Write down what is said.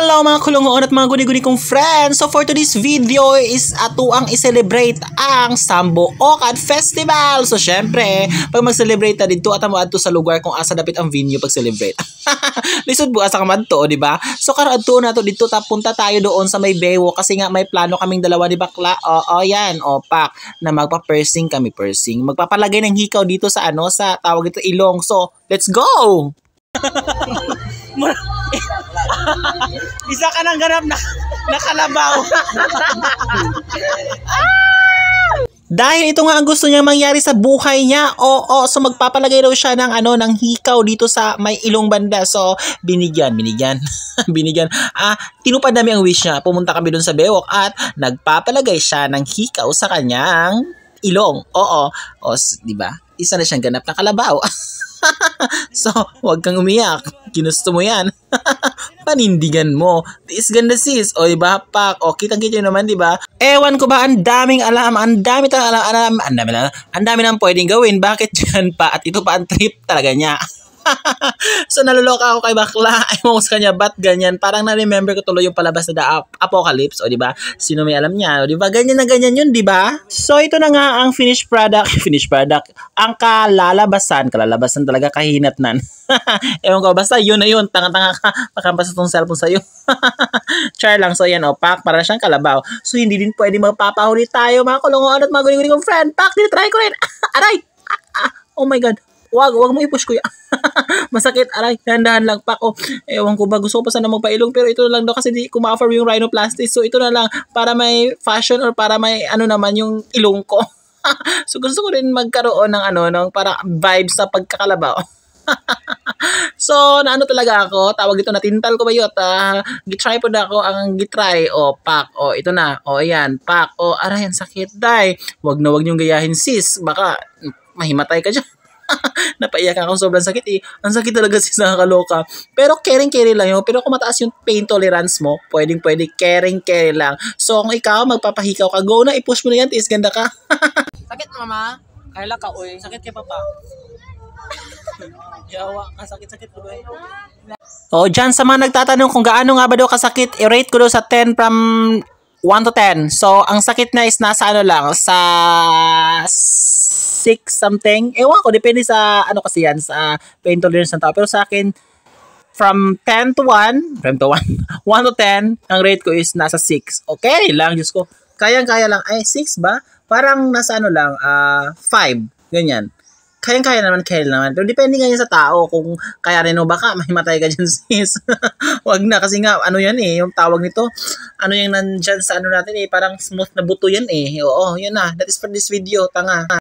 Hello mga kulungoon at mga guni-guni kong friends! So for today's video is ato ang i-celebrate ang Sambo Ocad Festival! So syempre, pag mag-celebrate na dito at ato sa lugar kung asa dapit ang venue pag-celebrate. Lisod bukas sa kamadto, di ba? So karon adto na to dito punta tayo doon sa may Bewo kasi nga may plano kaming dalawa ni bakla. Yan, pak na magpa-pursing kami, pursing. Magpapalagay ng hikaw dito sa sa tawag ito ilong. So, let's go! Isa ka nang ganap na nakalabaw. Dahil ito nga ang gusto niyang mangyari sa buhay niya. So magpapalagay daw siya ng ng hikaw dito sa may ilong banda. So binigyan. binigyan. Tinupad namin ang wish niya. Pumunta kami doon sa Bewok at nagpapalagay siya ng hikaw sa kanyang ilong. Di ba? Isa na siyang ganap na kalabaw. So, huwag kang umiyak. Ginusto mo yan. Panindigan mo. Tiis ganda sis. O, diba, pak? O, kitang-kita naman, diba? Ewan ko ba, ang daming alam. Ang dami nang pwedeng gawin. Bakit dyan pa? At ito pa ang trip talaga niya. So, naluloka ako kay bakla. Ewan ko sa kanya, ba't ganyan? Parang na-remember ko tuloy yung palabas na The Apocalypse. O, diba? Sino may alam niya? O, diba? Ganyan na ganyan yun, diba? So, ito na nga ang finished product. Ang kalalabasan talaga kahinatnan. Ewan ko, basta yun na yun. Tanga-tanga ka. Pakampas itong cellphone sa'yo. Char lang. So, yan, pak. Para siyang kalabaw. So, hindi din pwede magpapahuli tayo, mga kulungoan at mga guni-guni kong friend. Pak, try ko rin. Aray! Oh my God. Wag mo i-push kuya. Masakit, aray, dahan-dahan lang pak. Ewan ko ba, gusto ko pa sana magpailong pero ito na lang daw kasi di ko ma-offer yung rhinoplasty. So ito na lang para may fashion or para may naman yung ilong ko. So gusto ko rin magkaroon ng ng para vibes sa pagkakalabaw. So talaga ako, tawag ito na tintal ko ba yun? Gitry po na ako ang gitry. Pak. Ito na. Ayan, pak. Aray, ang sakit, day. Wag niyong gayahin sis. Baka mahimatay ka dyan. Napaiyak ako, sobrang sakit eh. Ang sakit talaga sis, nakakaloka. Pero caring lang yun. Pero kung mataas yung pain tolerance mo, pwede caring lang. So kung ikaw magpapahikaw ka, go na, i-push mo na yan, tiis ganda ka. Sakit mama? Kaya ka, oy. Sakit kay papa. Yawa ka, sakit ko doy. Dyan sa mga nagtatanong kung gaano nga ba daw kasakit, i-rate ko daw sa 10 from 1 to 10. So, ang sakit na is nasa lang, sa 6 something. Ewan ko, depende sa kasi yan, sa pain tolerance ng tao. Pero sa akin, from 10 to 1 to 10, ang rate ko is nasa 6. Okay lang, Diyos ko. Kayang-kaya lang. Ay, 6 ba? Parang nasa 5. Ganyan. Kaya naman. Pero depende nga yan sa tao. Kung kaya rin o baka mahimatay ka dyan sis. Wag na. Kasi nga, yan yung tawag nito. Yung nandyan sa natin parang smooth na buto yan Oo, yun na. That is for this video. Tanga.